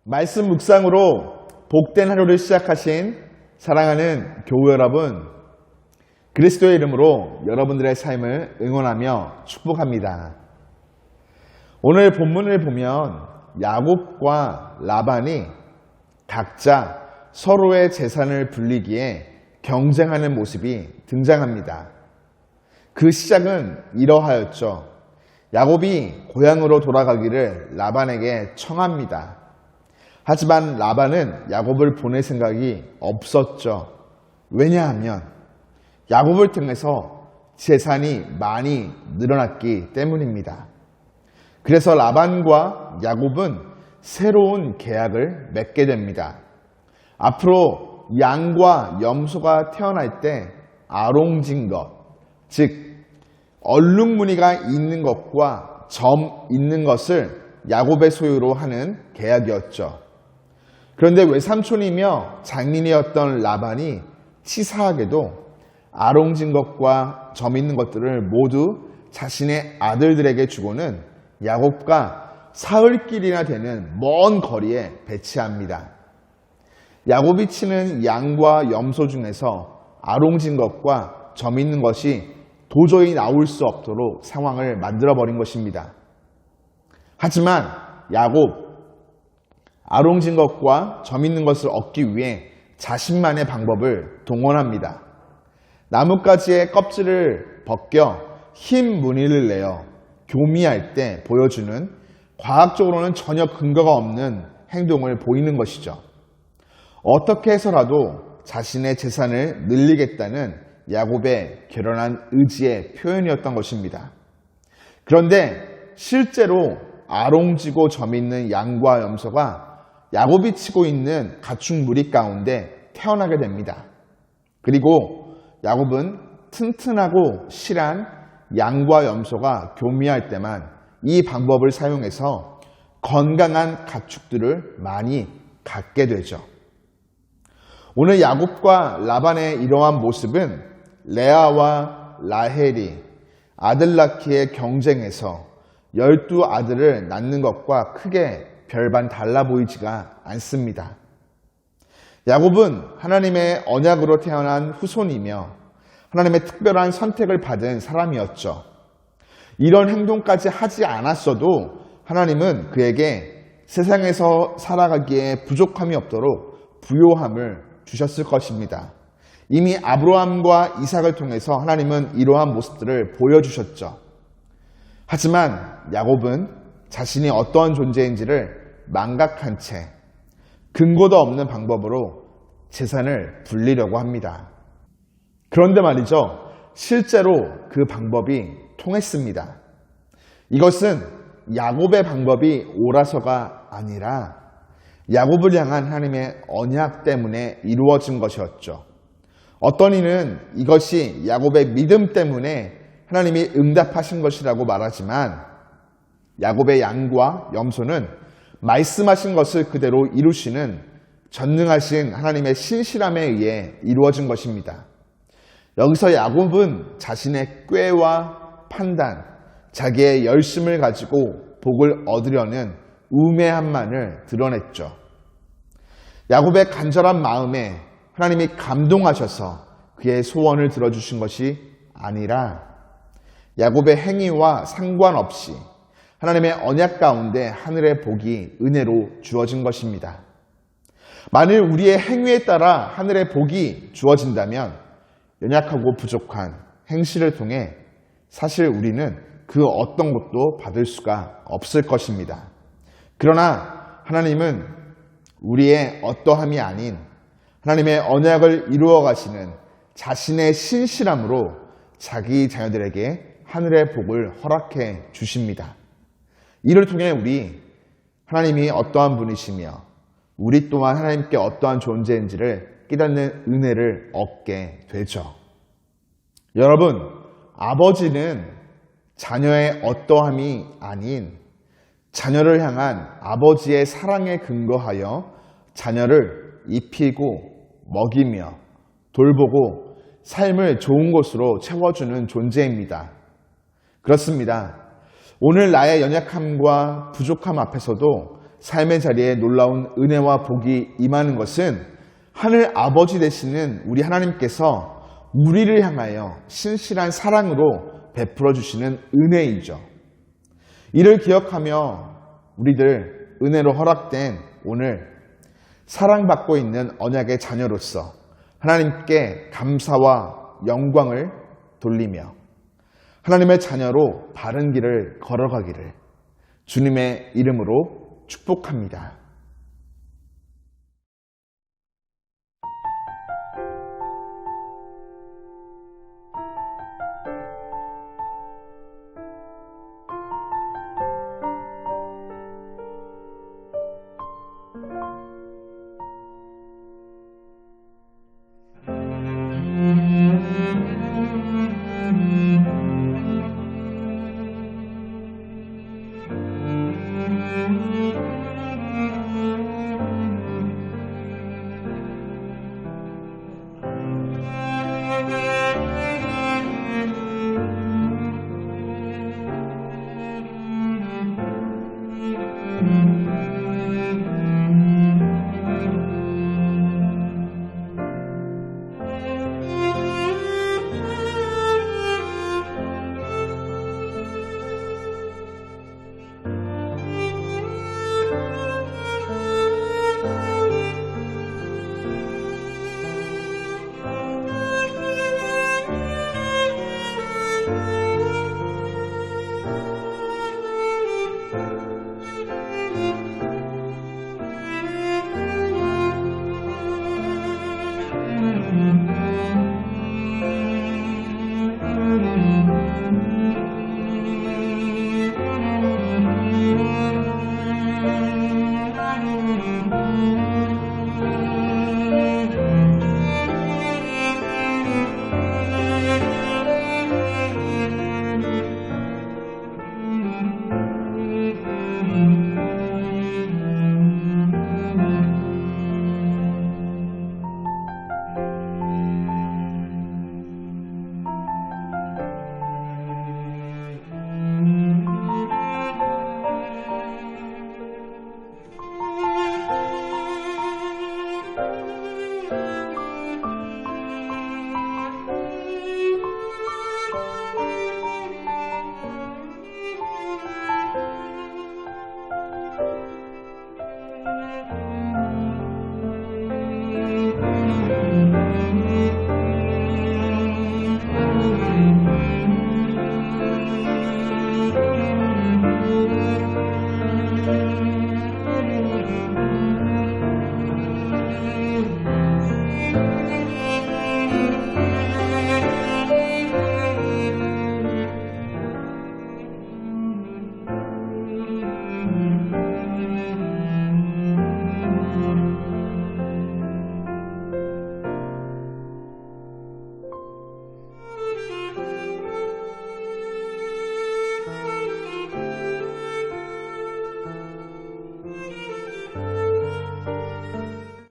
말씀 묵상으로 복된 하루를 시작하신 사랑하는 교우 여러분, 그리스도의 이름으로 여러분들의 삶을 응원하며 축복합니다. 오늘 본문을 보면 야곱과 라반이 각자 서로의 재산을 불리기에 경쟁하는 모습이 등장합니다. 그 시작은 이러하였죠. 야곱이 고향으로 돌아가기를 라반에게 청합니다. 하지만 라반은 야곱을 보낼 생각이 없었죠. 왜냐하면 야곱을 통해서 재산이 많이 늘어났기 때문입니다. 그래서 라반과 야곱은 새로운 계약을 맺게 됩니다. 앞으로 양과 염소가 태어날 때 아롱진 것, 즉 얼룩무늬가 있는 것과 점 있는 것을 야곱의 소유로 하는 계약이었죠. 그런데 외삼촌이며 장인이었던 라반이 치사하게도 아롱진 것과 점 있는 것들을 모두 자신의 아들들에게 주고는 야곱과 사흘길이나 되는 먼 거리에 배치합니다. 야곱이 치는 양과 염소 중에서 아롱진 것과 점 있는 것이 도저히 나올 수 없도록 상황을 만들어버린 것입니다. 하지만 야곱, 아롱진 것과 점 있는 것을 얻기 위해 자신만의 방법을 동원합니다. 나뭇가지의 껍질을 벗겨 흰 무늬를 내어 교미할 때 보여주는 과학적으로는 전혀 근거가 없는 행동을 보이는 것이죠. 어떻게 해서라도 자신의 재산을 늘리겠다는 야곱의 결연한 의지의 표현이었던 것입니다. 그런데 실제로 아롱지고 점 있는 양과 염소가 야곱이 치고 있는 가축 무리 가운데 태어나게 됩니다. 그리고 야곱은 튼튼하고 실한 양과 염소가 교미할 때만 이 방법을 사용해서 건강한 가축들을 많이 갖게 되죠. 오늘 야곱과 라반의 이러한 모습은 레아와 라헬이 아들 낳기에 경쟁해서 12아들을 낳는 것과 크게 별반 달라 보이지가 않습니다. 야곱은 하나님의 언약으로 태어난 후손이며 하나님의 특별한 선택을 받은 사람이었죠. 이런 행동까지 하지 않았어도 하나님은 그에게 세상에서 살아가기에 부족함이 없도록 부요함을 주셨을 것입니다. 이미 아브라함과 이삭을 통해서 하나님은 이러한 모습들을 보여주셨죠. 하지만 야곱은 자신이 어떠한 존재인지를 망각한 채 근거도 없는 방법으로 재산을 불리려고 합니다. 그런데 말이죠, 실제로 그 방법이 통했습니다. 이것은 야곱의 방법이 옳아서가 아니라 야곱을 향한 하나님의 언약 때문에 이루어진 것이었죠. 어떤 이는 이것이 야곱의 믿음 때문에 하나님이 응답하신 것이라고 말하지만 야곱의 양과 염소는 말씀하신 것을 그대로 이루시는 전능하신 하나님의 신실함에 의해 이루어진 것입니다. 여기서 야곱은 자신의 꾀와 판단, 자기의 열심을 가지고 복을 얻으려는 우매함만을 드러냈죠. 야곱의 간절한 마음에 하나님이 감동하셔서 그의 소원을 들어주신 것이 아니라 야곱의 행위와 상관없이 하나님의 언약 가운데 하늘의 복이 은혜로 주어진 것입니다. 만일 우리의 행위에 따라 하늘의 복이 주어진다면 연약하고 부족한 행실을 통해 사실 우리는 그 어떤 것도 받을 수가 없을 것입니다. 그러나 하나님은 우리의 어떠함이 아닌 하나님의 언약을 이루어 가시는 자신의 신실함으로 자기 자녀들에게 하늘의 복을 허락해 주십니다. 이를 통해 우리 하나님이 어떠한 분이시며 우리 또한 하나님께 어떠한 존재인지를 깨닫는 은혜를 얻게 되죠. 여러분, 아버지는 자녀의 어떠함이 아닌 자녀를 향한 아버지의 사랑에 근거하여 자녀를 입히고 먹이며 돌보고 삶을 좋은 것으로 채워주는 존재입니다. 그렇습니다. 오늘 나의 연약함과 부족함 앞에서도 삶의 자리에 놀라운 은혜와 복이 임하는 것은 하늘 아버지 되시는 우리 하나님께서 우리를 향하여 신실한 사랑으로 베풀어 주시는 은혜이죠. 이를 기억하며 우리들 은혜로 허락된 오늘 사랑받고 있는 언약의 자녀로서 하나님께 감사와 영광을 돌리며 하나님의 자녀로 바른 길을 걸어가기를 주님의 이름으로 축복합니다.